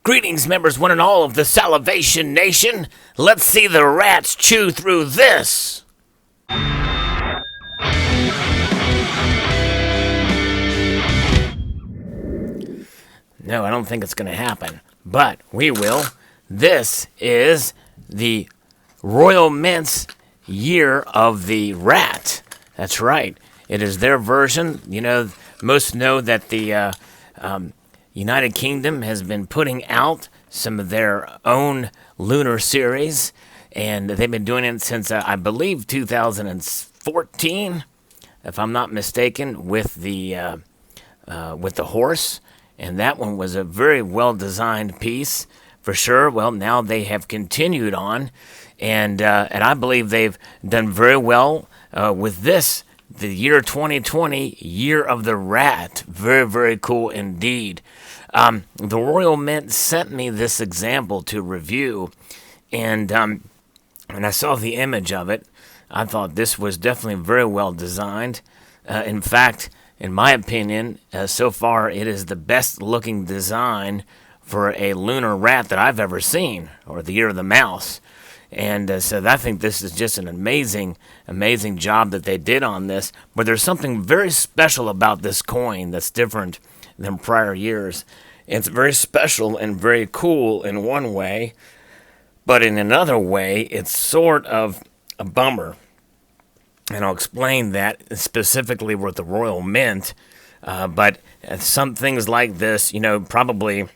Greetings, members, one and all of the Salivation Nation. Let's see the rats chew through this. No, I don't think it's going to happen, but we will. This is the Royal Mint's Year of the Rat. That's right. It is their version. You know, most know that the United Kingdom has been putting out some of their own lunar series, and they've been doing it since, I believe, 2014, if I'm not mistaken, with the horse. And that one was a very well-designed piece, for sure. Well, now they have continued on, and I believe they've done very well with this, the year 2020, Year of the Rat. Very, very cool indeed. The Royal Mint sent me this example to review, and when I saw the image of it, I thought this was definitely very well designed. In fact, in my opinion, so far it is the best looking design for a lunar rat that I've ever seen, or the Year of the Mouse. And so I think this is just an amazing, amazing job that they did on this. But there's something very special about this coin that's different than prior years. It's very special and very cool in one way, but in another way, it's sort of a bummer. And I'll explain that specifically with the Royal Mint. But some things like this, you know, probably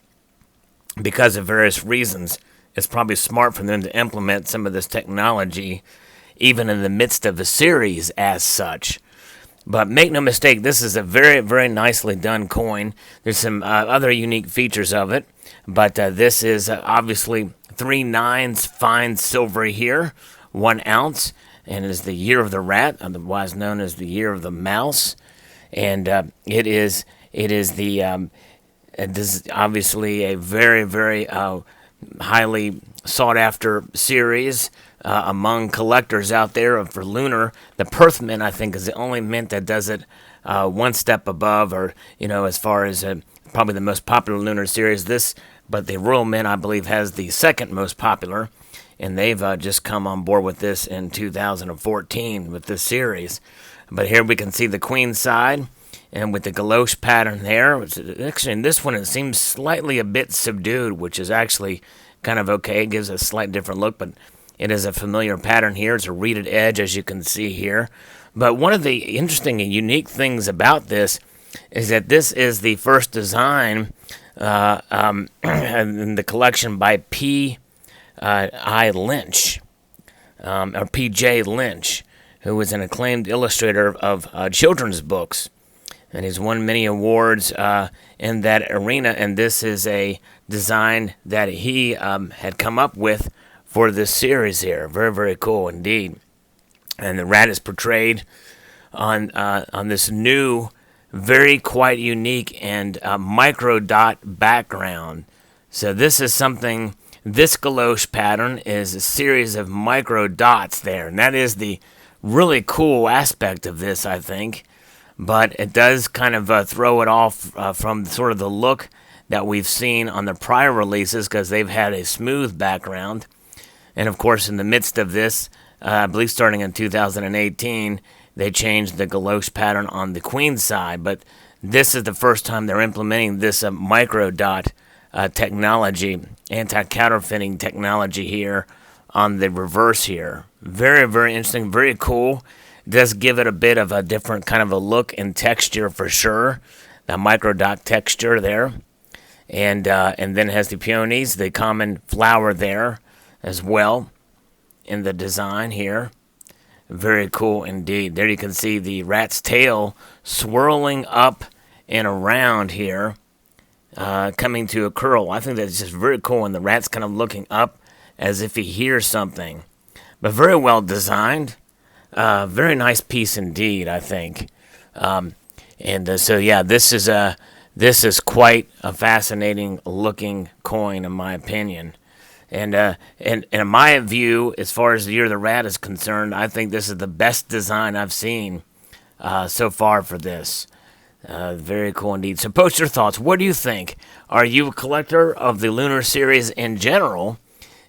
because of various reasons, it's probably smart for them to implement some of this technology, even in the midst of a series as such. But make no mistake, this is a very, very nicely done coin. There's some other unique features of it, but this is obviously 3 nines fine silver here, 1 ounce, and is the Year of the Rat, otherwise known as the Year of the Mouse. And it is obviously a very, very highly sought after series among collectors out there for lunar. The Perth Mint, I think, is the only mint that does it one step above, or, you know, as far as probably the most popular lunar series. But the Royal Mint, I believe, has the second most popular, and they've just come on board with this in 2014 with this series. But here we can see the Queen side, and with the galoche pattern there. Actually, in this one, it seems slightly a bit subdued, which is actually kind of okay. It gives a slight different look, but it is a familiar pattern here. It's a reeded edge, as you can see here. But one of the interesting and unique things about this is that this is the first design in the collection by P.I. Lynch, or P.J. Lynch, who was an acclaimed illustrator of children's books. And he's won many awards in that arena, and this is a design that he had come up with for this series here. Very, very cool indeed. And the rat is portrayed on this new, very quite unique and micro dot background. So this is something, this galoche pattern is a series of micro dots there, and that is the really cool aspect of this, I think. But it does kind of throw it off from sort of the look that we've seen on the prior releases, because they've had a smooth background. And of course, in the midst of this, I believe starting in 2018, they changed the galoche pattern on the Queen side. But this is the first time they're implementing this micro dot technology, anti-counterfeiting technology here on the reverse here. Very, very interesting, very cool. Does give it a bit of a different kind of a look and texture for sure. The micro dot texture there. And then it has the peonies, the common flower there as well in the design here. Very cool indeed. There you can see the rat's tail swirling up and around here, coming to a curl. I think that's just very cool, and the rat's kind of looking up as if he hears something. But very well designed. Very nice piece indeed, I think. So yeah, this is quite a fascinating looking coin, in my opinion. And in my view, as far as the Year of the Rat is concerned, I think this is the best design I've seen so far for this. Very cool indeed. So post your thoughts. What do you think? Are you a collector of the Lunar Series in general?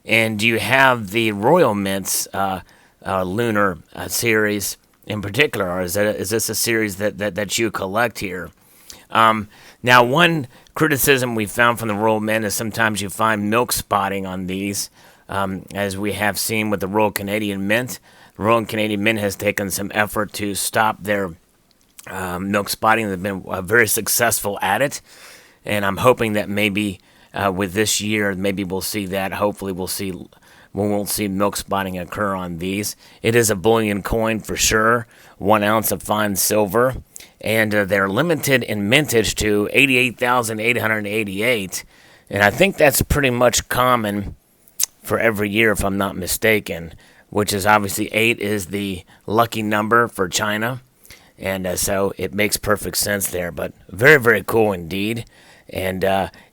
And do you have the Royal Mints Lunar Series in particular? Or is this a series that you collect here? Now, one criticism we found from the Royal Mint is sometimes you find milk spotting on these, as we have seen with the Royal Canadian Mint. The Royal Canadian Mint has taken some effort to stop their milk spotting. They've been very successful at it, and I'm hoping that maybe with this year, maybe we'll see that. Hopefully, we won't see milk spotting occur on these. It is a bullion coin for sure, 1 ounce of fine silver, and they're limited in mintage to 88,888, and I think that's pretty much common for every year, if I'm not mistaken. Which is obviously 8 is the lucky number for China. And so it makes perfect sense there, but very, very cool indeed. And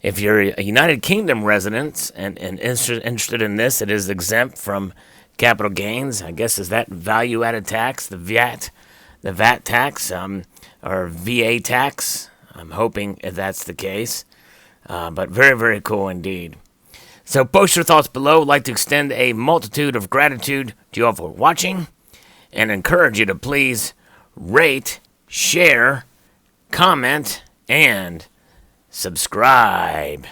if you're a United Kingdom resident and interested in this, it is exempt from capital gains. I guess is that value-added tax, the VAT tax, or VA tax. I'm hoping if that's the case. But very, very cool indeed. So post your thoughts below. I'd like to extend a multitude of gratitude to you all for watching and encourage you to please rate, share, comment, and subscribe.